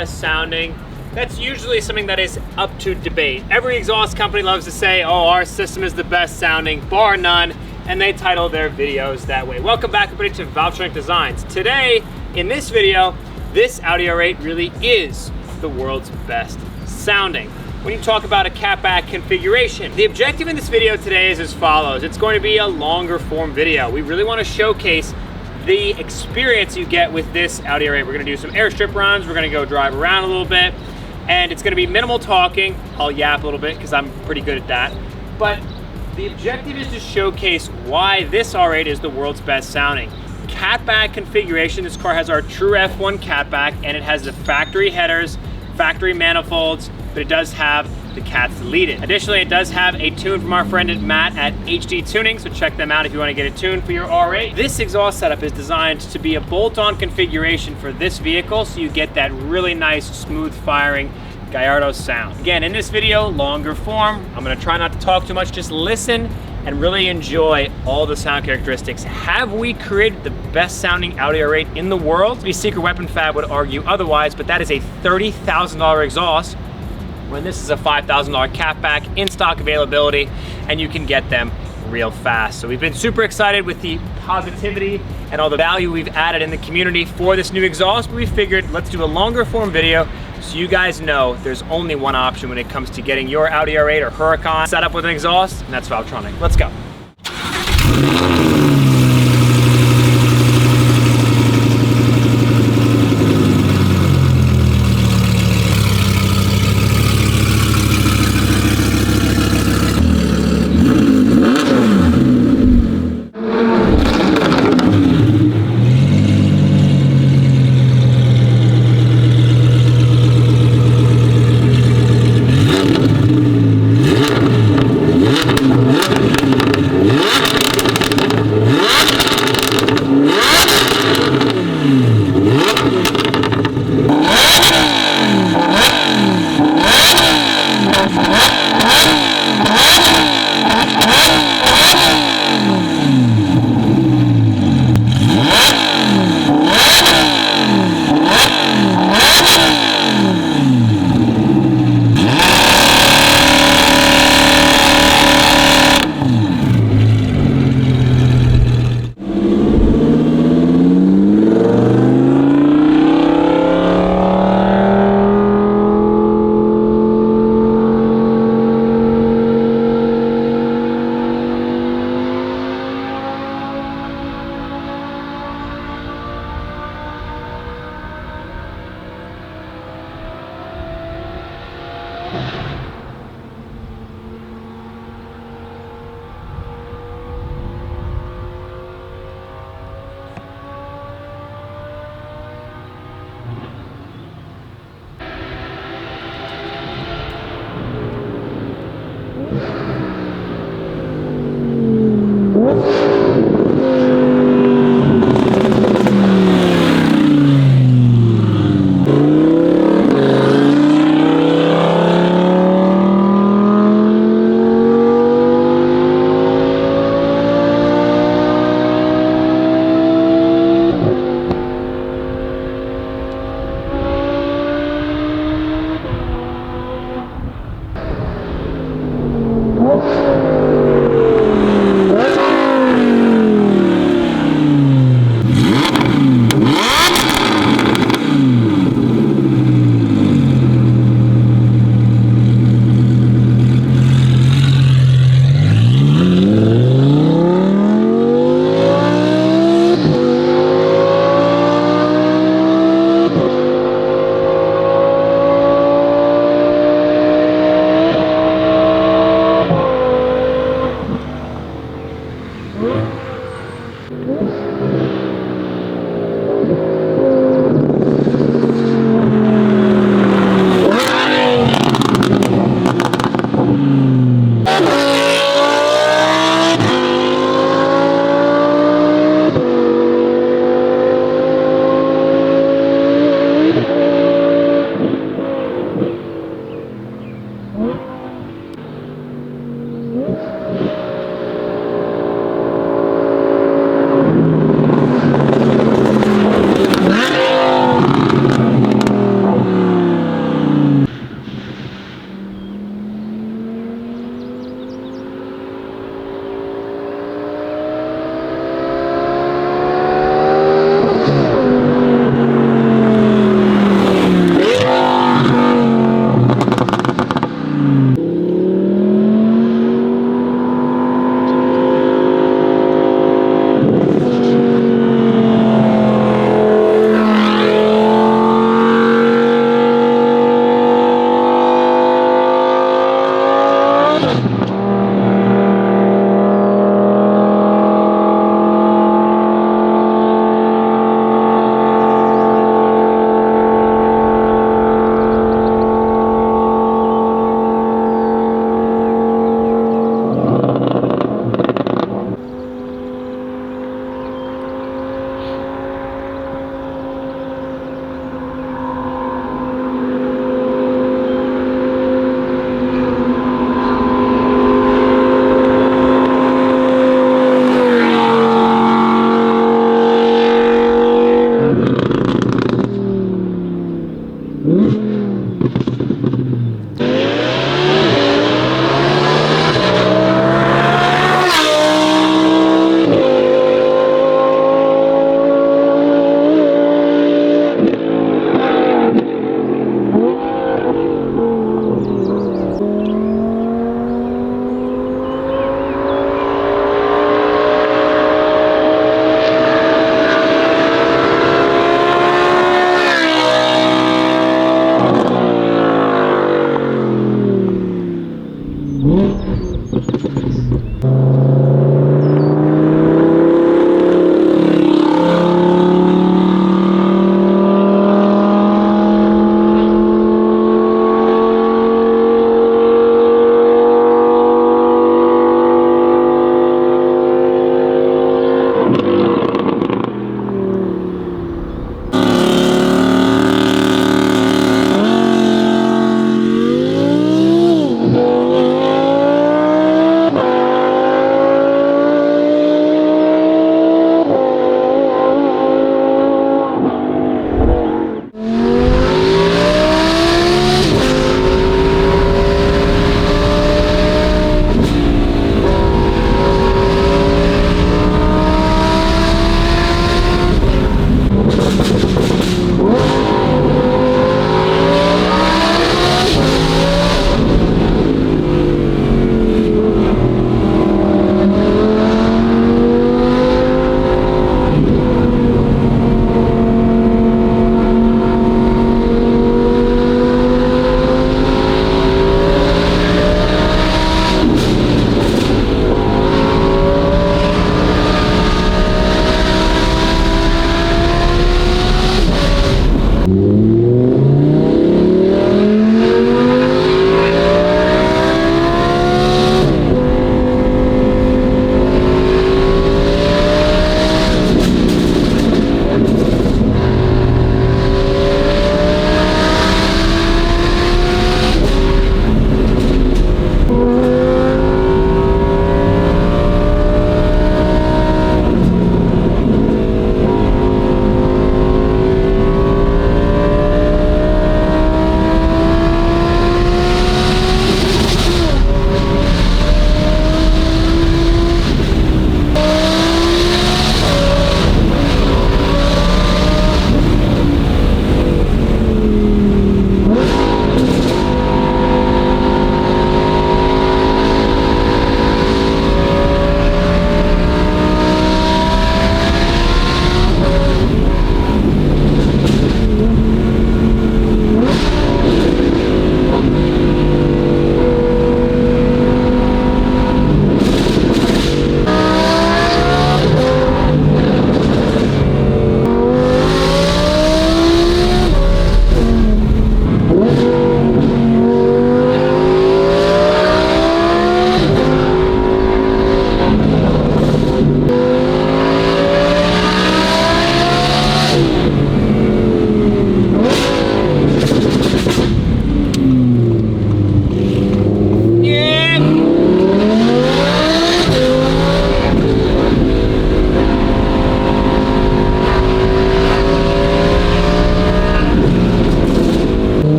best sounding, that's usually something that is up to debate. Every exhaust company loves to say, oh, our system is the best sounding, bar none, and they title their videos that way. Welcome back, everybody, to Valvetronic Designs. Today, in this video, this Audi R8 really is the world's best sounding. When you talk about a catback configuration, the objective in this video today is as follows. It's going to be a longer form video. We really want to showcase the experience you get with this Audi R8. We're going to do some airstrip runs, we're going to go drive around a little bit, and it's going to be minimal talking. I'll yap a little bit because I'm pretty good at that. But the objective is to showcase why this R8 is the world's best sounding. Catback configuration, this car has our true F1 catback, and it has the factory headers, factory manifolds, but it does have the cats deleted. Additionally, it does have a tune from our friend Matt at HD Tuning, so check them out if you want to get a tune for your R8. This exhaust setup is designed to be a bolt-on configuration for this vehicle, so you get that really nice, smooth firing Gallardo sound. Again, in this video, longer form, I'm gonna try not to talk too much, just listen and really enjoy all the sound characteristics. Have we created the best sounding Audi R8 in the world? The Secret Weapon Fab would argue otherwise, but that is a $30,000 exhaust, when this is a $5,000 catback, in stock availability, and you can get them real fast. So we've been super excited with the positivity and all the value we've added in the community for this new exhaust, but we figured let's do a longer form video so you guys know there's only one option when it comes to getting your Audi R8 or Huracan set up with an exhaust, and that's Valvetronic. Let's go.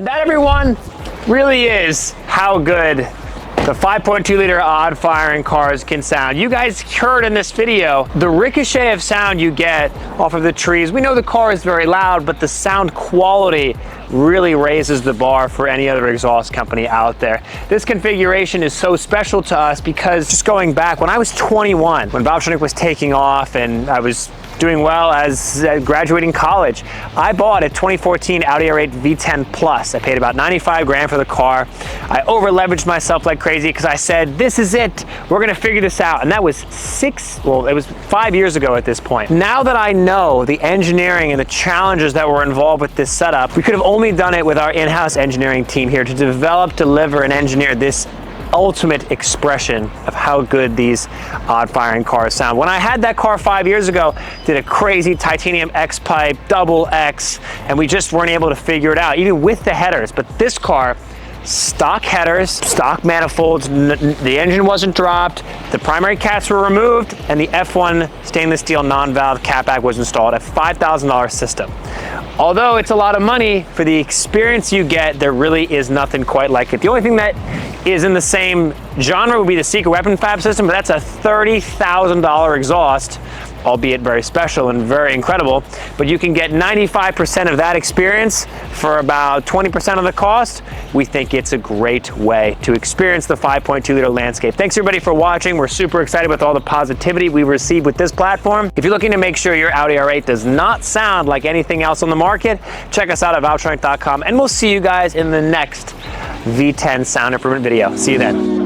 And that, everyone, really is how good the 5.2 liter odd firing cars can sound. You guys heard in this video the ricochet of sound you get off of the trees. We know the car is very loud, but the sound quality really raises the bar for any other exhaust company out there. This configuration is so special to us because just going back, when I was 21, when Valvetronic was taking off and I was doing well as graduating college, I bought a 2014 Audi R8 V10 Plus. I paid about 95 grand for the car. I over leveraged myself like crazy because I said, this is it, we're gonna figure this out. And that was it was 5 years ago at this point. Now that I know the engineering and the challenges that were involved with this setup, we could have only done it with our in-house engineering team here to develop, deliver, and engineer this ultimate expression of how good these odd firing cars sound. When I had that car 5 years ago, did a crazy titanium X pipe, double X, and we just weren't able to figure it out, even with the headers. But this car, stock headers, stock manifolds, the engine wasn't dropped, the primary caps were removed, and the F1 stainless steel non-valve catback was installed, a $5,000 system. Although it's a lot of money, for the experience you get, there really is nothing quite like it. The only thing that is in the same genre would be the Secret Weapon Fab system, but that's a $30,000 exhaust, albeit very special and very incredible. But you can get 95% of that experience for about 20% of the cost. We think it's a great way to experience the 5.2 liter landscape. Thanks everybody for watching. We're super excited with all the positivity we received with this platform. If you're looking to make sure your Audi R8 does not sound like anything else on the market, check us out at Valvetronic.com, and we'll see you guys in the next V10 sound improvement video. See you then.